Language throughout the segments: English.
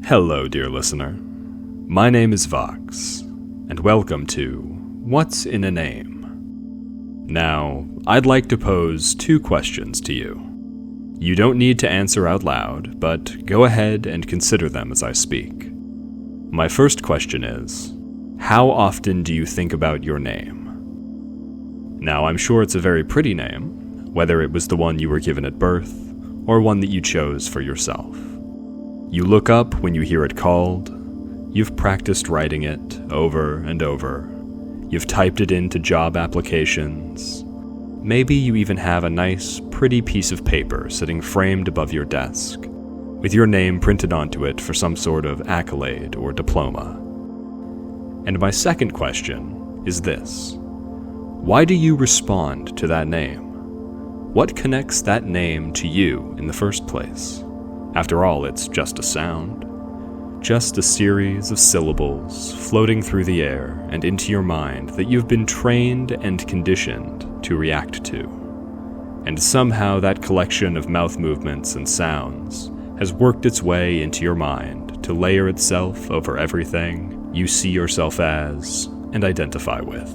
Hello, dear listener. My name is Vox, and welcome to What's in a Name? Now, I'd like to pose two questions to you. You don't need to answer out loud, but go ahead and consider them as I speak. My first question is, how often do you think about your name? Now, I'm sure it's a very pretty name, whether it was the one you were given at birth, or one that you chose for yourself. You look up when you hear it called. You've practiced writing it over and over. You've typed it into job applications. Maybe you even have a nice, pretty piece of paper sitting framed above your desk, with your name printed onto it for some sort of accolade or diploma. And my second question is this. Why do you respond to that name? What connects that name to you in the first place? After all, it's just a sound. Just a series of syllables floating through the air and into your mind that you've been trained and conditioned to react to. And somehow that collection of mouth movements and sounds has worked its way into your mind to layer itself over everything you see yourself as and identify with.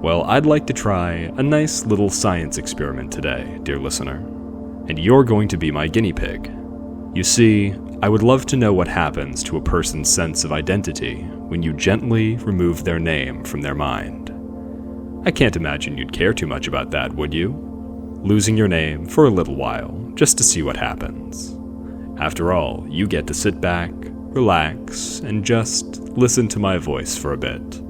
Well, I'd like to try a nice little science experiment today, dear listener. And you're going to be my guinea pig. You see, I would love to know what happens to a person's sense of identity when you gently remove their name from their mind. I can't imagine you'd care too much about that, would you? Losing your name for a little while, just to see what happens. After all, you get to sit back, relax, and just listen to my voice for a bit.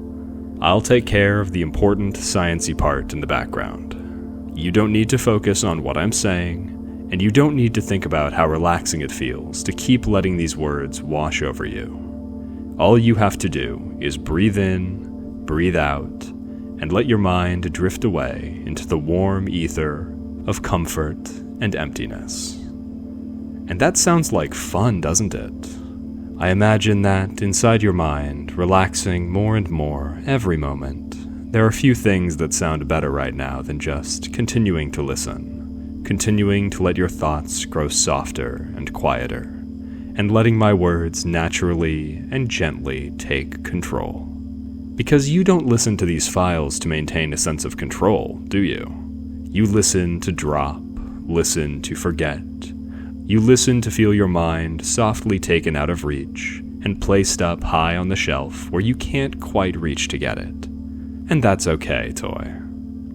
I'll take care of the important sciencey part in the background. You don't need to focus on what I'm saying, and you don't need to think about how relaxing it feels to keep letting these words wash over you. All you have to do is breathe in, breathe out, and let your mind drift away into the warm ether of comfort and emptiness. And that sounds like fun, doesn't it? I imagine that inside your mind, relaxing more and more every moment, there are few things that sound better right now than just continuing to listen. Continuing to let your thoughts grow softer and quieter, and letting my words naturally and gently take control. Because you don't listen to these files to maintain a sense of control, do you? You listen to drop, listen to forget. You listen to feel your mind softly taken out of reach and placed up high on the shelf where you can't quite reach to get it. And that's okay, toy.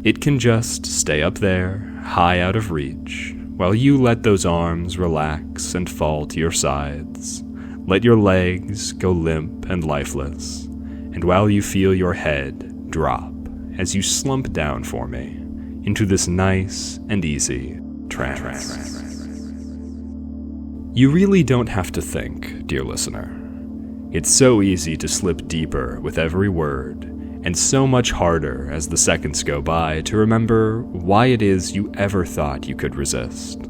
It can just stay up there, high out of reach, while you let those arms relax and fall to your sides. Let your legs go limp and lifeless, and while you feel your head drop as you slump down for me into this nice and easy trance. You really don't have to think, dear listener. It's so easy to slip deeper with every word, and so much harder as the seconds go by to remember why it is you ever thought you could resist.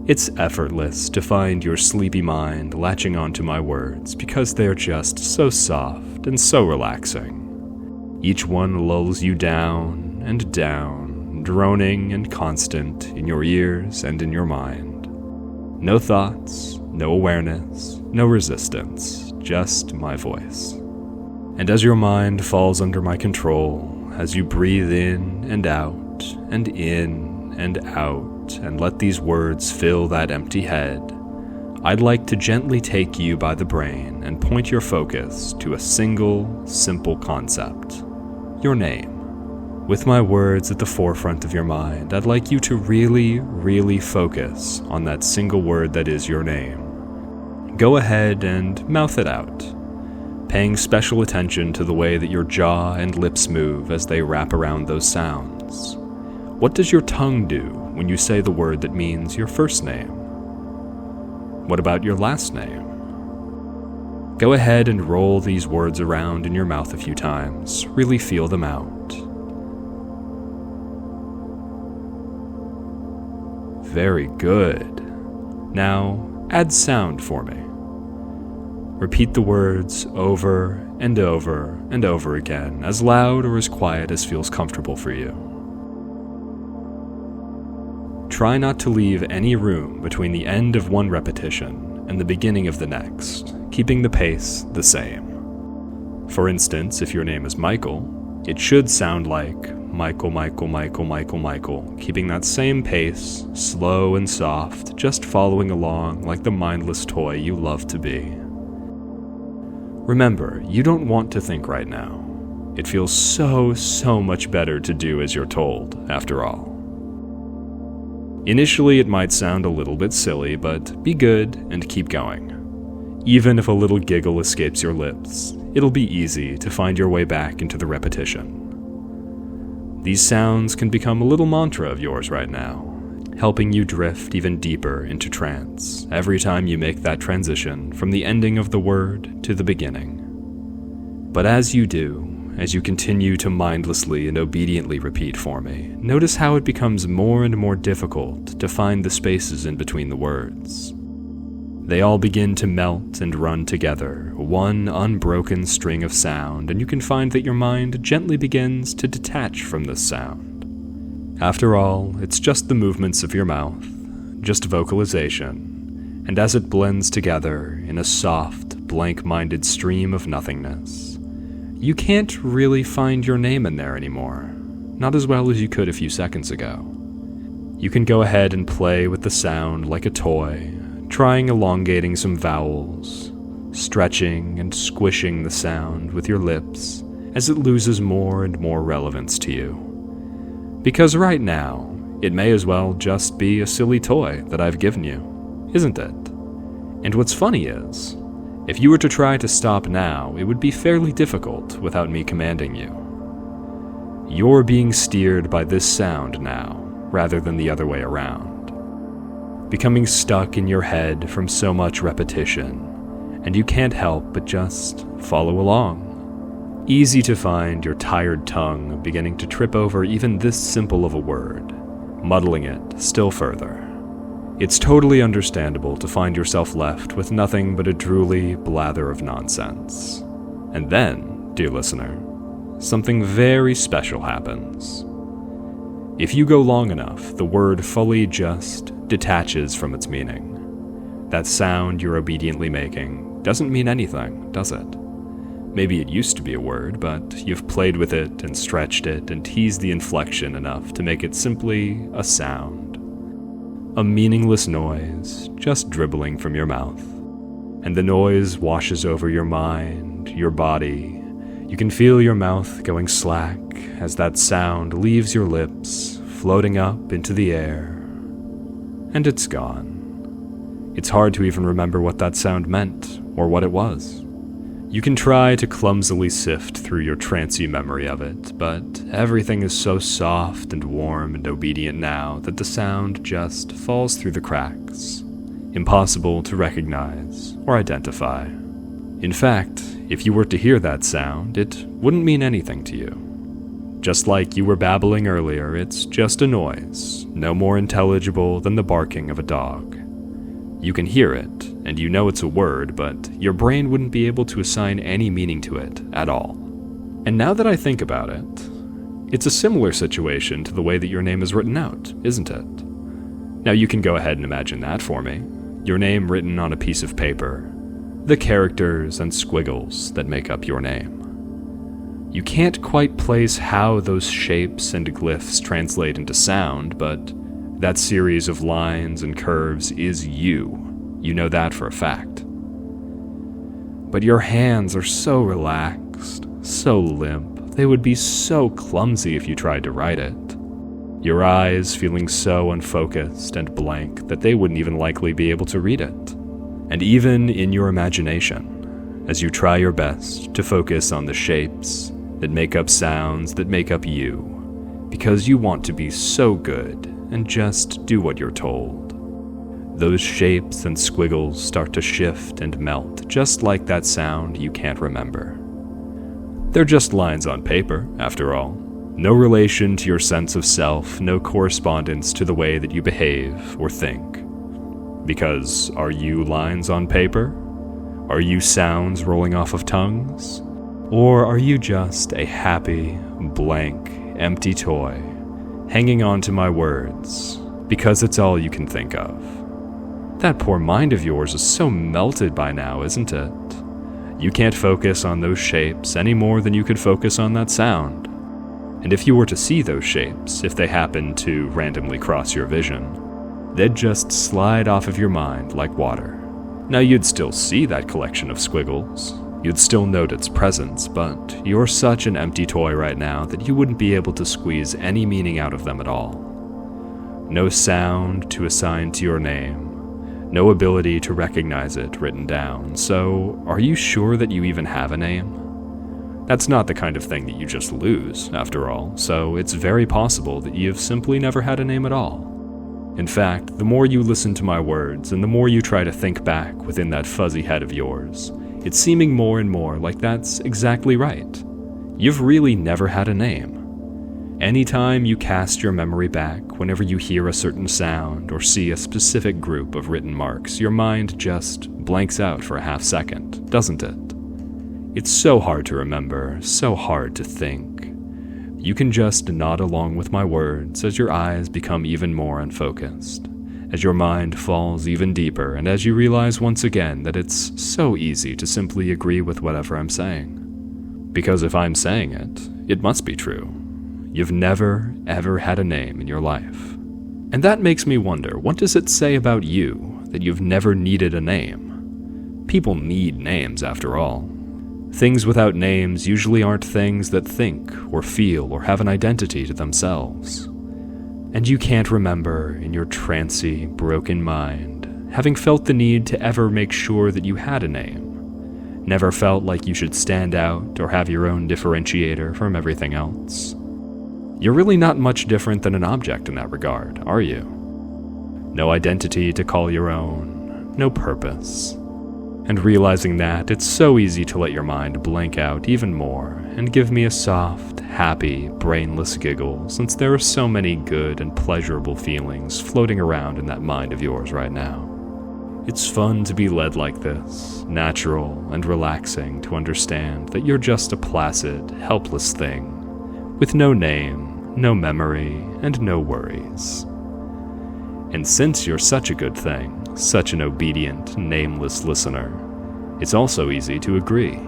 It's effortless to find your sleepy mind latching onto my words because they're just so soft and so relaxing. Each one lulls you down and down, droning and constant in your ears and in your mind. No thoughts, no awareness, no resistance, just my voice. And as your mind falls under my control, as you breathe in and out, and in and out, and let these words fill that empty head, I'd like to gently take you by the brain and point your focus to a single, simple concept: your name. With my words at the forefront of your mind, I'd like you to really, really focus on that single word that is your name. Go ahead and mouth it out, paying special attention to the way that your jaw and lips move as they wrap around those sounds. What does your tongue do when you say the word that means your first name? What about your last name? Go ahead and roll these words around in your mouth a few times. Really feel them out. Very good. Now, add sound for me. Repeat the words over and over and over again, as loud or as quiet as feels comfortable for you. Try not to leave any room between the end of one repetition and the beginning of the next, keeping the pace the same. For instance, if your name is Michael, it should sound like Michael, Michael, Michael, Michael, Michael, keeping that same pace, slow and soft, just following along like the mindless toy you love to be. Remember, you don't want to think right now. It feels so much better to do as you're told, after all. Initially, it might sound a little bit silly, but be good and keep going. Even if a little giggle escapes your lips, it'll be easy to find your way back into the repetition. These sounds can become a little mantra of yours right now, helping you drift even deeper into trance every time you make that transition from the ending of the word to the beginning. But as you do, as you continue to mindlessly and obediently repeat for me, notice how it becomes more and more difficult to find the spaces in between the words. They all begin to melt and run together, one unbroken string of sound, and you can find that your mind gently begins to detach from this sound. After all, it's just the movements of your mouth, just vocalization, and as it blends together in a soft, blank-minded stream of nothingness, you can't really find your name in there anymore, not as well as you could a few seconds ago. You can go ahead and play with the sound like a toy, trying elongating some vowels, stretching and squishing the sound with your lips as it loses more and more relevance to you. Because right now, it may as well just be a silly toy that I've given you, isn't it? And what's funny is, if you were to try to stop now, it would be fairly difficult without me commanding you. You're being steered by this sound now, rather than the other way around. Becoming stuck in your head from so much repetition, and you can't help but just follow along. Easy to find your tired tongue beginning to trip over even this simple of a word, muddling it still further. It's totally understandable to find yourself left with nothing but a drooly blather of nonsense. And then, dear listener, something very special happens. If you go long enough, the word fully just detaches from its meaning. That sound you're obediently making doesn't mean anything, does it? Maybe it used to be a word, but you've played with it and stretched it and teased the inflection enough to make it simply a sound. A meaningless noise, just dribbling from your mouth. And the noise washes over your mind, your body. You can feel your mouth going slack as that sound leaves your lips, floating up into the air. And it's gone. It's hard to even remember what that sound meant, or what it was. You can try to clumsily sift through your trancy memory of it, but everything is so soft and warm and obedient now that the sound just falls through the cracks, impossible to recognize or identify. In fact, if you were to hear that sound, it wouldn't mean anything to you. Just like you were babbling earlier, it's just a noise, no more intelligible than the barking of a dog. You can hear it, and you know it's a word, but your brain wouldn't be able to assign any meaning to it at all. And now that I think about it, it's a similar situation to the way that your name is written out, isn't it? Now you can go ahead and imagine that for me. Your name written on a piece of paper, the characters and squiggles that make up your name. You can't quite place how those shapes and glyphs translate into sound, but that series of lines and curves is you. You know that for a fact. But your hands are so relaxed, so limp, they would be so clumsy if you tried to write it. Your eyes feeling so unfocused and blank that they wouldn't even likely be able to read it. And even in your imagination, as you try your best to focus on the shapes that make up sounds that make up you, because you want to be so good and just do what you're told, those shapes and squiggles start to shift and melt just like that sound you can't remember. They're just lines on paper, after all. No relation to your sense of self, no correspondence to the way that you behave or think. Because are you lines on paper? Are you sounds rolling off of tongues? Or are you just a happy, blank, empty toy, hanging on to my words because it's all you can think of? That poor mind of yours is so melted by now, isn't it? You can't focus on those shapes any more than you could focus on that sound. And if you were to see those shapes, if they happened to randomly cross your vision, they'd just slide off of your mind like water. Now you'd still see that collection of squiggles, you'd still note its presence, but you're such an empty toy right now that you wouldn't be able to squeeze any meaning out of them at all. No sound to assign to your name, no ability to recognize it written down, so are you sure that you even have a name? That's not the kind of thing that you just lose, after all, so it's very possible that you've simply never had a name at all. In fact, the more you listen to my words and the more you try to think back within that fuzzy head of yours, it's seeming more and more like that's exactly right. You've really never had a name. Anytime you cast your memory back, whenever you hear a certain sound or see a specific group of written marks, your mind just blanks out for a half second, doesn't it? It's so hard to remember, so hard to think. You can just nod along with my words as your eyes become even more unfocused, as your mind falls even deeper, and as you realize once again that it's so easy to simply agree with whatever I'm saying. Because if I'm saying it, it must be true. You've never, ever had a name in your life. And that makes me wonder, what does it say about you that you've never needed a name? People need names, after all. Things without names usually aren't things that think or feel or have an identity to themselves. And you can't remember, in your trancy, broken mind, having felt the need to ever make sure that you had a name. Never felt like you should stand out or have your own differentiator from everything else. You're really not much different than an object in that regard, are you? No identity to call your own, no purpose. And realizing that, it's so easy to let your mind blank out even more and give me a soft, happy, brainless giggle, since there are so many good and pleasurable feelings floating around in that mind of yours right now. It's fun to be led like this, natural and relaxing to understand that you're just a placid, helpless thing, with no name, no memory, and no worries. And since you're such a good thing, such an obedient, nameless listener, it's also easy to agree.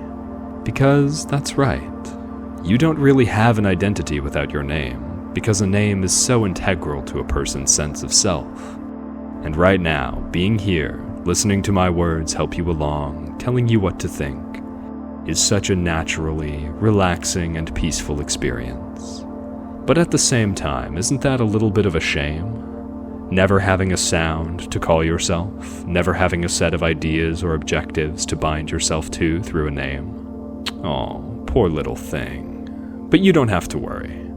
Because that's right. You don't really have an identity without your name, because a name is so integral to a person's sense of self. And right now, being here, listening to my words help you along, telling you what to think, is such a naturally relaxing and peaceful experience. But at the same time, isn't that a little bit of a shame? Never having a sound to call yourself, never having a set of ideas or objectives to bind yourself to through a name. Oh, poor little thing. But you don't have to worry.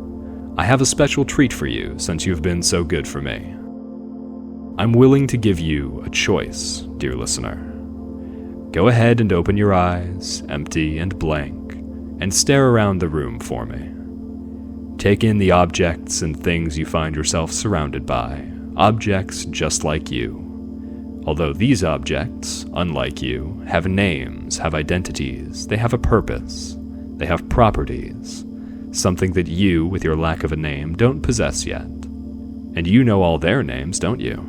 I have a special treat for you since you've been so good for me. I'm willing to give you a choice, dear listener. Go ahead and open your eyes, empty and blank, and stare around the room for me. Take in the objects and things you find yourself surrounded by. Objects just like you. Although these objects, unlike you, have names, have identities, they have a purpose, they have properties, something that you, with your lack of a name, don't possess yet. And you know all their names, don't you?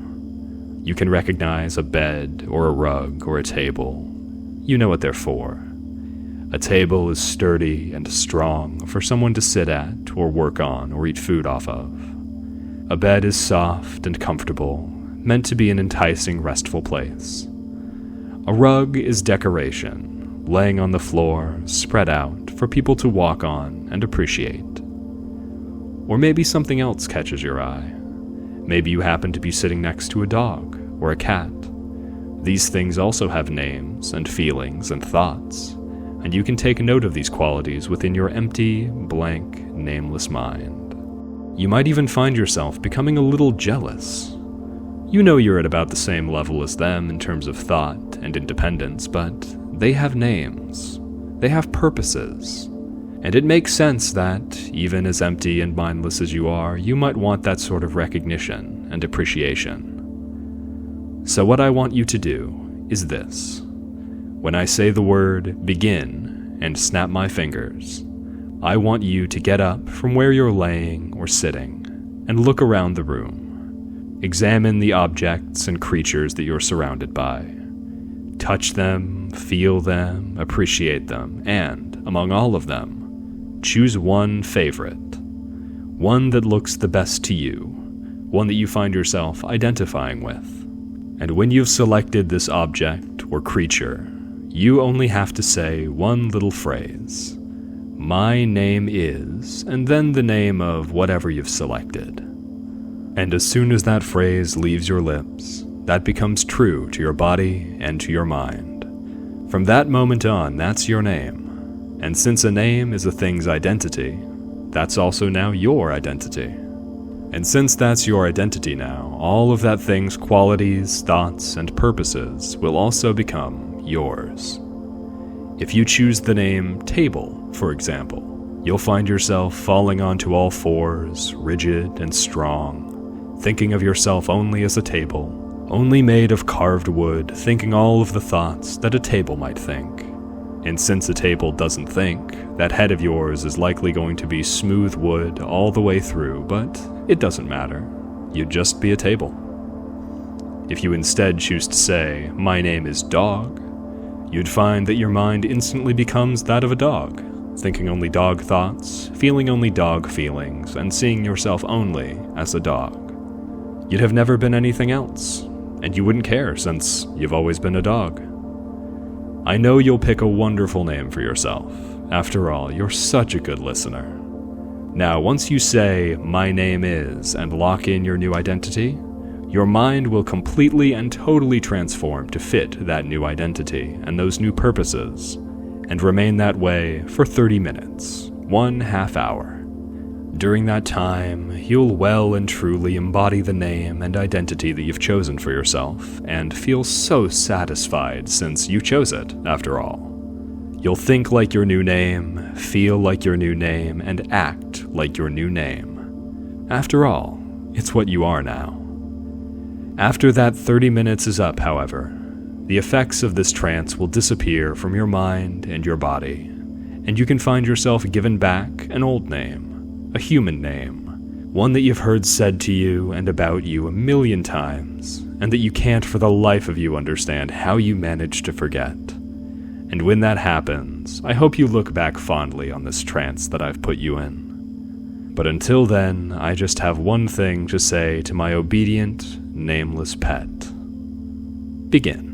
You can recognize a bed, or a rug, or a table. You know what they're for. A table is sturdy and strong for someone to sit at, or work on, or eat food off of. A bed is soft and comfortable, meant to be an enticing, restful place. A rug is decoration, laying on the floor, spread out, for people to walk on and appreciate. Or maybe something else catches your eye. Maybe you happen to be sitting next to a dog or a cat. These things also have names and feelings and thoughts, and you can take note of these qualities within your empty, blank, nameless mind. You might even find yourself becoming a little jealous. You know you're at about the same level as them in terms of thought and independence, but they have names. They have purposes. And it makes sense that, even as empty and mindless as you are, you might want that sort of recognition and appreciation. So what I want you to do is this. When I say the word begin and snap my fingers, I want you to get up from where you're laying or sitting and look around the room. Examine the objects and creatures that you're surrounded by. Touch them, feel them, appreciate them, and, among all of them, choose one favorite. One that looks the best to you, one that you find yourself identifying with. And when you've selected this object or creature, you only have to say one little phrase. My name is, and then the name of whatever you've selected. And as soon as that phrase leaves your lips, that becomes true to your body and to your mind. From that moment on, that's your name. And since a name is a thing's identity, that's also now your identity. And since that's your identity now, all of that thing's qualities, thoughts, and purposes will also become yours. If you choose the name table, for example, you'll find yourself falling onto all fours, rigid and strong, thinking of yourself only as a table, only made of carved wood, thinking all of the thoughts that a table might think. And since a table doesn't think, that head of yours is likely going to be smooth wood all the way through, but it doesn't matter. You'd just be a table. If you instead choose to say, my name is dog, you'd find that your mind instantly becomes that of a dog, thinking only dog thoughts, feeling only dog feelings, and seeing yourself only as a dog. You'd have never been anything else, and you wouldn't care since you've always been a dog. I know you'll pick a wonderful name for yourself. After all, you're such a good listener. Now, once you say, my name is, and lock in your new identity, your mind will completely and totally transform to fit that new identity and those new purposes, and remain that way for 30 minutes, 1/2 hour. During that time, you'll well and truly embody the name and identity that you've chosen for yourself, and feel so satisfied since you chose it, after all. You'll think like your new name, feel like your new name, and act like your new name. After all, it's what you are now. After that 30 minutes is up, however, the effects of this trance will disappear from your mind and your body, and you can find yourself given back an old name, a human name, one that you've heard said to you and about you a million times, and that you can't for the life of you understand how you managed to forget. And when that happens, I hope you look back fondly on this trance that I've put you in. But until then, I just have one thing to say to my obedient, nameless pet. Begin.